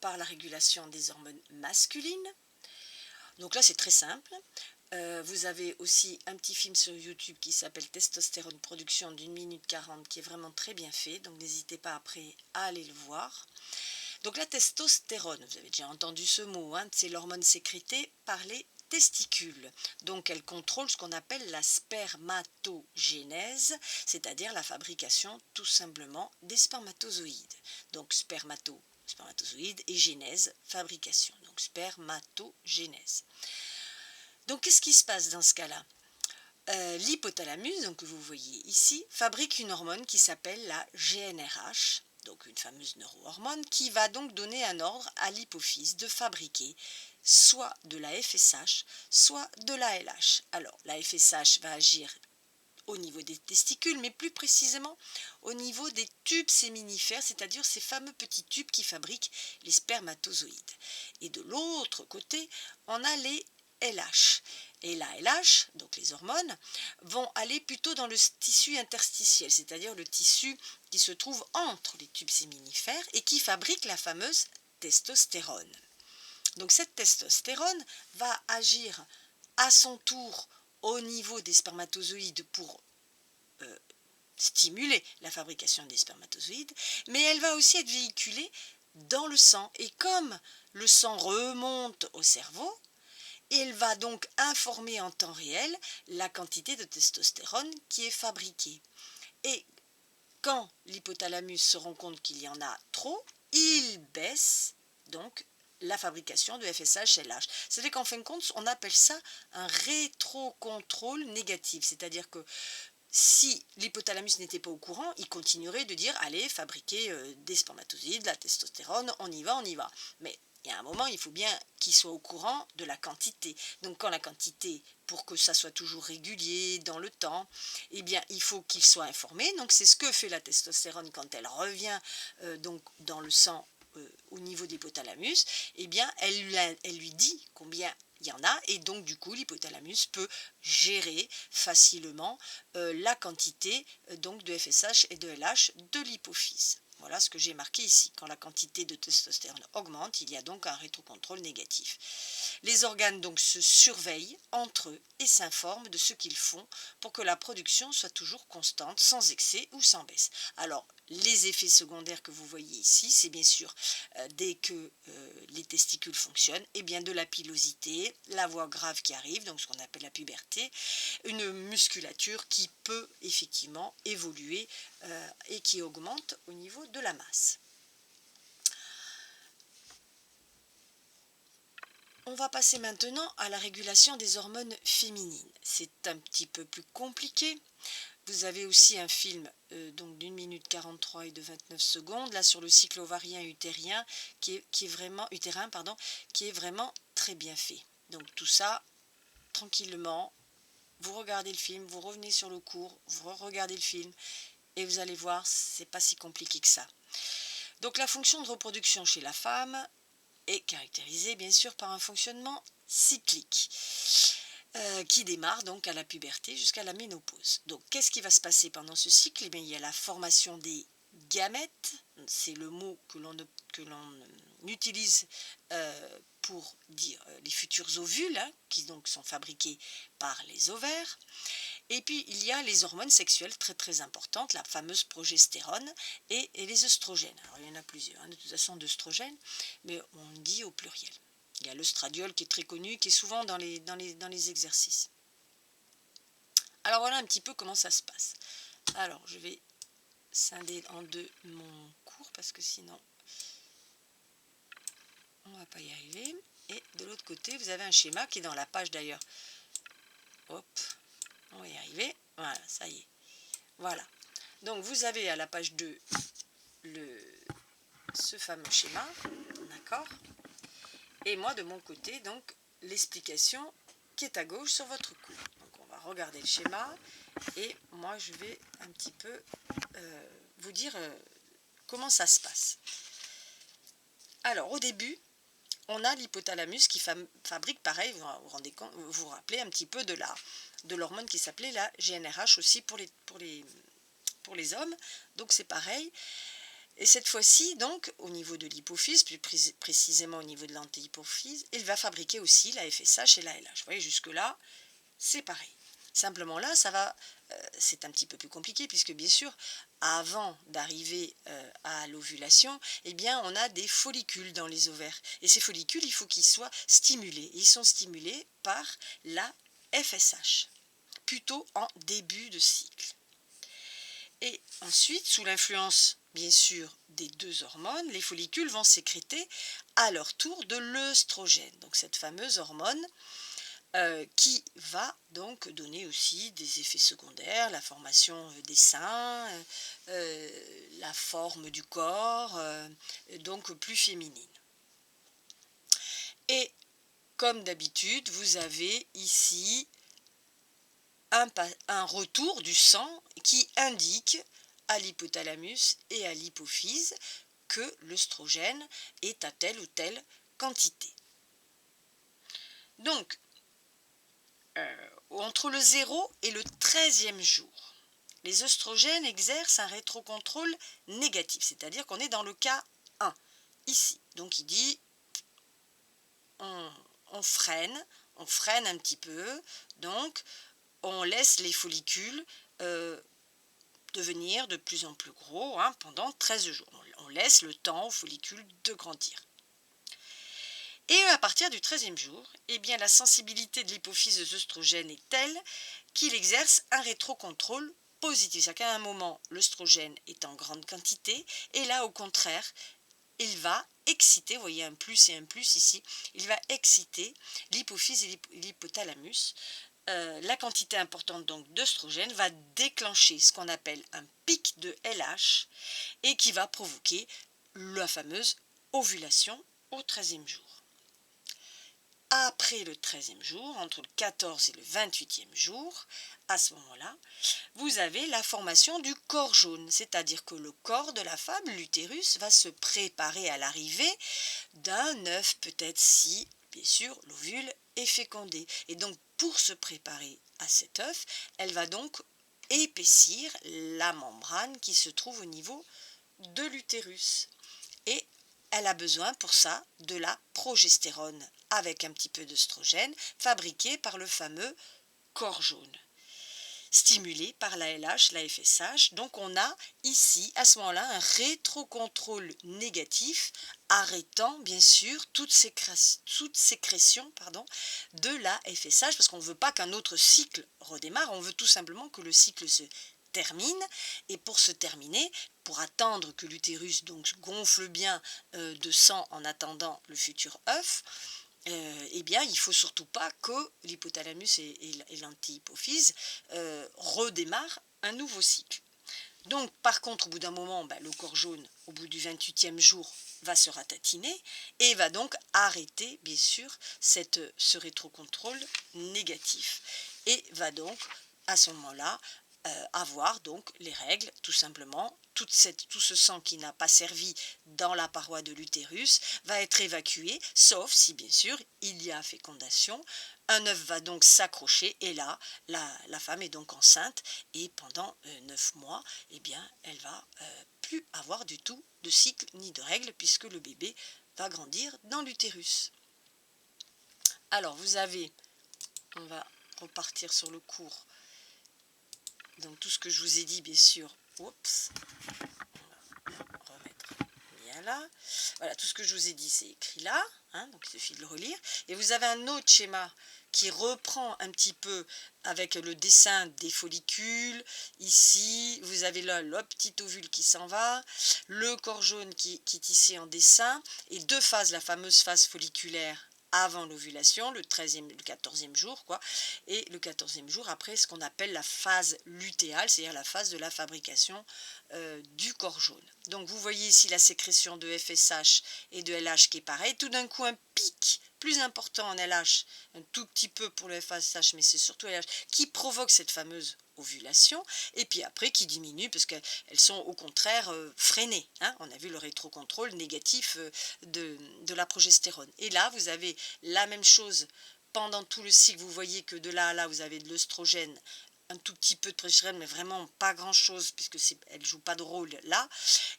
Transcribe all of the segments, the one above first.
par la régulation des hormones masculines. Donc là, c'est très simple. Vous avez aussi un petit film sur YouTube qui s'appelle Testostérone Production d'1 minute 40 qui est vraiment très bien fait. Donc n'hésitez pas après à aller le voir. Donc la testostérone, vous avez déjà entendu ce mot, hein, c'est l'hormone sécrétée par les testicules. Donc elle contrôle ce qu'on appelle la spermatogénèse, c'est-à-dire la fabrication tout simplement des spermatozoïdes. Donc spermatozoïde et génèse, fabrication. Donc spermatogénèse. Donc qu'est-ce qui se passe dans ce cas-là? L'hypothalamus, donc que vous voyez ici, fabrique une hormone qui s'appelle la GnRH, donc une fameuse neurohormone, qui va donc donner un ordre à l'hypophyse de fabriquer soit de la FSH, soit de la LH. Alors, la FSH va agir au niveau des testicules, mais plus précisément au niveau des tubes séminifères, c'est-à-dire ces fameux petits tubes qui fabriquent les spermatozoïdes. Et de l'autre côté, on a les LH. Et la LH, donc les hormones, vont aller plutôt dans le tissu interstitiel, c'est-à-dire le tissu qui se trouve entre les tubes séminifères et qui fabrique la fameuse testostérone. Donc cette testostérone va agir à son tour au niveau des spermatozoïdes pour stimuler la fabrication des spermatozoïdes, mais elle va aussi être véhiculée dans le sang. Et comme le sang remonte au cerveau, il va donc informer en temps réel la quantité de testostérone qui est fabriquée. Et quand l'hypothalamus se rend compte qu'il y en a trop, il baisse donc la fabrication de FSH-LH. C'est-à-dire qu'en fin de compte, on appelle ça un rétrocontrôle négatif. C'est-à-dire que si l'hypothalamus n'était pas au courant, il continuerait de dire « Allez, fabriquer des spermatozoïdes, de la testostérone, on y va, on y va ». Mais il y a un moment, il faut bien qu'il soit au courant de la quantité. Donc quand la quantité, pour que ça soit toujours régulier dans le temps, eh bien il faut qu'il soit informé. Donc c'est ce que fait la testostérone quand elle revient donc dans le sang au niveau de l'hypothalamus. Eh bien elle lui dit combien il y en a, et donc du coup l'hypothalamus peut gérer facilement la quantité donc de FSH et de LH de l'hypophyse. Voilà ce que j'ai marqué ici. Quand la quantité de testostérone augmente, il y a donc un rétrocontrôle négatif. Les organes donc se surveillent entre eux et s'informent de ce qu'ils font pour que la production soit toujours constante, sans excès ou sans baisse. Alors, les effets secondaires que vous voyez ici, c'est bien sûr dès que les testicules fonctionnent, et bien de la pilosité, la voix grave qui arrive, donc ce qu'on appelle la puberté, une musculature qui peut effectivement évoluer et qui augmente au niveau de la masse. On va passer maintenant à la régulation des hormones féminines. C'est un petit peu plus compliqué. Vous avez aussi un film donc d'1 minute 43 et de 29 secondes, là sur le cycle ovarien utérien, qui est vraiment très bien fait. Donc tout ça, tranquillement, vous regardez le film, vous revenez sur le cours, vous regardez le film, et vous allez voir, c'est pas si compliqué que ça. Donc la fonction de reproduction chez la femme est caractérisée bien sûr par un fonctionnement cyclique qui démarre donc à la puberté jusqu'à la ménopause. Donc qu'est-ce qui va se passer pendant ce cycle? Eh bien, il y a la formation des gamètes, c'est le mot que l'on utilise pour dire les futurs ovules, hein, qui donc sont fabriqués par les ovaires. Et puis il y a les hormones sexuelles très très importantes, la fameuse progestérone et les œstrogènes. Alors il y en a plusieurs, hein, de toute façon d'œstrogènes, mais on dit au pluriel. Il y a l'œstradiol qui est très connu, qui est souvent dans les exercices. Alors voilà un petit peu comment ça se passe. Alors je vais scinder en deux mon cours parce que sinon on ne va pas y arriver. Et de l'autre côté, vous avez un schéma qui est dans la page d'ailleurs. Hop, on va y arriver. Voilà, ça y est. Voilà. Donc vous avez à la page 2 ce fameux schéma, d'accord? Et moi de mon côté, donc l'explication qui est à gauche sur votre cours. Donc on va regarder le schéma et moi je vais un petit peu vous dire comment ça se passe. Alors au début, on a l'hypothalamus qui fabrique pareil, vous vous rappelez un petit peu de l'hormone qui s'appelait la GnRH aussi pour les hommes, donc c'est pareil. Et cette fois-ci, donc, au niveau de l'hypophyse, plus précisément au niveau de l'antéhypophyse, il va fabriquer aussi la FSH et la LH. Vous voyez, jusque-là, c'est pareil. Simplement là, c'est un petit peu plus compliqué puisque bien sûr, avant d'arriver à l'ovulation, eh bien, on a des follicules dans les ovaires. Et ces follicules, il faut qu'ils soient stimulés. Et ils sont stimulés par la FSH, plutôt en début de cycle. Et ensuite, sous l'influence, bien sûr, des deux hormones, les follicules vont sécréter à leur tour de l'œstrogène, donc cette fameuse hormone qui va donc donner aussi des effets secondaires, la formation des seins, la forme du corps, donc plus féminine. Et comme d'habitude, vous avez ici un retour du sang qui indique à l'hypothalamus et à l'hypophyse que l'œstrogène est à telle ou telle quantité. Donc, entre le 0 et le 13e jour, les œstrogènes exercent un rétrocontrôle négatif, c'est-à-dire qu'on est dans le cas 1, ici. Donc il dit, on freine un petit peu, donc on laisse les follicules devenir de plus en plus gros pendant 13 jours. On laisse le temps aux follicules de grandir. Et à partir du 13e jour, eh bien, la sensibilité de l'hypophyse aux œstrogènes est telle qu'il exerce un rétrocontrôle positif. C'est-à-dire qu'à un moment, l'œstrogène est en grande quantité, et là, au contraire, il va exciter, vous voyez un plus et un plus ici, il va exciter l'hypophyse et l'hypothalamus. La quantité importante donc d'œstrogène va déclencher ce qu'on appelle un pic de LH et qui va provoquer la fameuse ovulation au 13e jour. Après le 13e jour, entre le 14 et le 28e jour, à ce moment-là, vous avez la formation du corps jaune, c'est-à-dire que le corps de la femme, l'utérus, va se préparer à l'arrivée d'un œuf, peut-être si, bien sûr, l'ovule est fécondé. Et donc, pour se préparer à cet œuf, elle va donc épaissir la membrane qui se trouve au niveau de l'utérus. Et elle a besoin pour ça de la progestérone avec un petit peu d'œstrogène fabriquée par le fameux corps jaune, stimulé par la LH, la FSH. Donc on a ici à ce moment-là un rétrocontrôle négatif arrêtant bien sûr toute sécrétion de la FSH parce qu'on ne veut pas qu'un autre cycle redémarre, on veut tout simplement que le cycle se termine, et pour se terminer, pour attendre que l'utérus donc gonfle bien de sang en attendant le futur œuf, eh bien il ne faut surtout pas que l'hypothalamus et l'antihypophyse redémarrent un nouveau cycle. Donc par contre au bout d'un moment, le corps jaune au bout du 28e jour va se ratatiner et va donc arrêter bien sûr ce rétrocontrôle négatif et va donc à ce moment-là avoir donc les règles, tout simplement. Tout ce sang qui n'a pas servi dans la paroi de l'utérus va être évacué, sauf si bien sûr il y a fécondation. Un œuf va donc s'accrocher et là, la femme est donc enceinte et pendant 9 mois, eh bien, elle va plus avoir du tout de cycle ni de règles puisque le bébé va grandir dans l'utérus. Alors vous avez, on va repartir sur le cours. Donc tout ce que je vous ai dit, bien sûr, oups, on va remettre bien là. Voilà, tout ce que je vous ai dit, c'est écrit là, donc il suffit de le relire. Et vous avez un autre schéma qui reprend un petit peu avec le dessin des follicules. Ici, vous avez là le petit ovule qui s'en va, le corps jaune qui est ici en dessin, et deux phases, la fameuse phase folliculaire avant l'ovulation, le 14e jour, et le 14e jour après ce qu'on appelle la phase lutéale, c'est-à-dire la phase de la fabrication du corps jaune. Donc vous voyez ici la sécrétion de FSH et de LH qui est pareil, tout d'un coup un pic plus important en LH, un tout petit peu pour le FSH, mais c'est surtout LH, qui provoque cette fameuse ovulation, et puis après qui diminue parce qu'elles sont au contraire freinées. On a vu le rétrocontrôle négatif de la progestérone. Et là, vous avez la même chose pendant tout le cycle. Vous voyez que de là à là, vous avez de l'œstrogène un tout petit peu de progestérone, mais vraiment pas grand-chose, puisque elle ne joue pas de rôle là.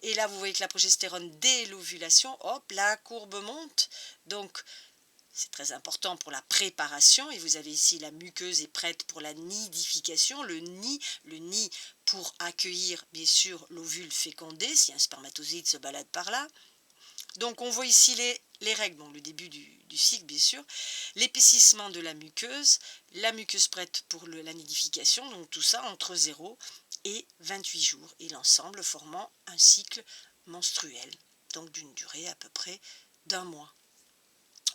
Et là, vous voyez que la progestérone, dès l'ovulation, hop, la courbe monte. Donc, c'est très important pour la préparation. Et vous avez ici la muqueuse est prête pour la nidification. Le nid pour accueillir, bien sûr, l'ovule fécondé, si un spermatozoïde se balade par là. Donc, on voit ici les règles, bon, le début du cycle, bien sûr, l'épaississement de la muqueuse prête pour la nidification, donc tout ça entre 0 et 28 jours, et l'ensemble formant un cycle menstruel, donc d'une durée à peu près d'1 mois.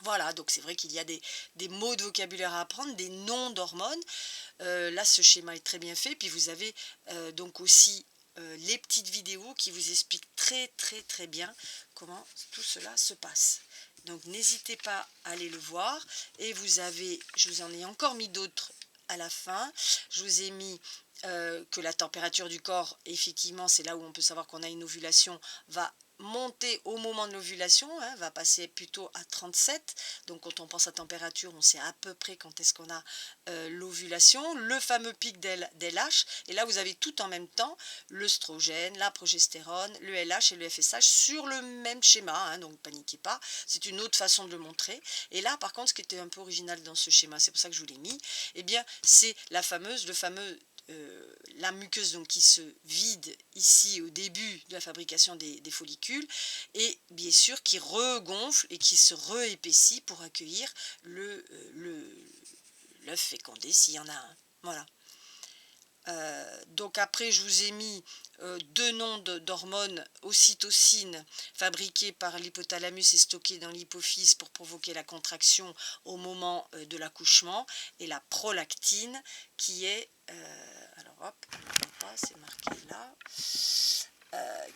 Voilà, donc c'est vrai qu'il y a des mots de vocabulaire à apprendre, des noms d'hormones. Là, ce schéma est très bien fait, puis vous avez donc aussi les petites vidéos qui vous expliquent très bien comment tout cela se passe. Donc n'hésitez pas à aller le voir. Et je vous en ai encore mis d'autres à la fin. Je vous ai mis que la température du corps, effectivement, c'est là où on peut savoir qu'on a une ovulation, va monter au moment de l'ovulation, va passer plutôt à 37. Donc quand on pense à température, on sait à peu près quand est-ce qu'on a l'ovulation, le fameux pic d'LH. Et là, vous avez tout en même temps l'œstrogène, la progestérone, le LH et le FSH sur le même schéma. Donc ne paniquez pas, c'est une autre façon de le montrer. Et là, par contre, ce qui était un peu original dans ce schéma, c'est pour ça que je vous l'ai mis, eh bien, c'est le fameux la muqueuse donc, qui se vide ici au début de la fabrication des follicules et bien sûr qui regonfle et qui se réépaissit pour accueillir l'œuf fécondé s'il y en a un. Voilà. Donc après je vous ai mis deux noms d'hormones, ocytocine fabriquée par l'hypothalamus et stockée dans l'hypophyse pour provoquer la contraction au moment de l'accouchement, et la prolactine qui est, alors hop, c'est marqué là,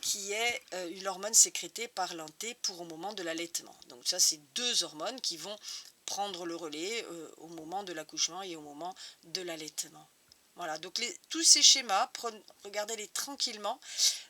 qui est une hormone sécrétée par l'anté pour au moment de l'allaitement. Donc ça c'est deux hormones qui vont prendre le relais au moment de l'accouchement et au moment de l'allaitement. Voilà, donc tous ces schémas, regardez-les tranquillement,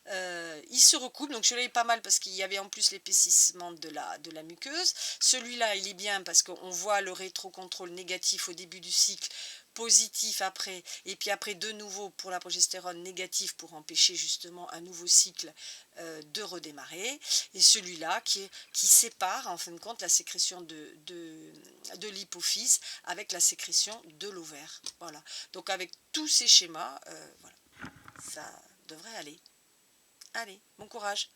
ils se recoupent, donc celui-là est pas mal parce qu'il y avait en plus l'épaississement de la muqueuse. Celui-là, il est bien parce qu'on voit le rétrocontrôle négatif au début du cycle, positif après, et puis après de nouveau pour la progestérone négatif pour empêcher justement un nouveau cycle de redémarrer. Et celui-là qui sépare en fin de compte la sécrétion de l'hypophyse avec la sécrétion de l'ovaire. Voilà, donc avec tous ces schémas, voilà, ça devrait aller. Allez, bon courage!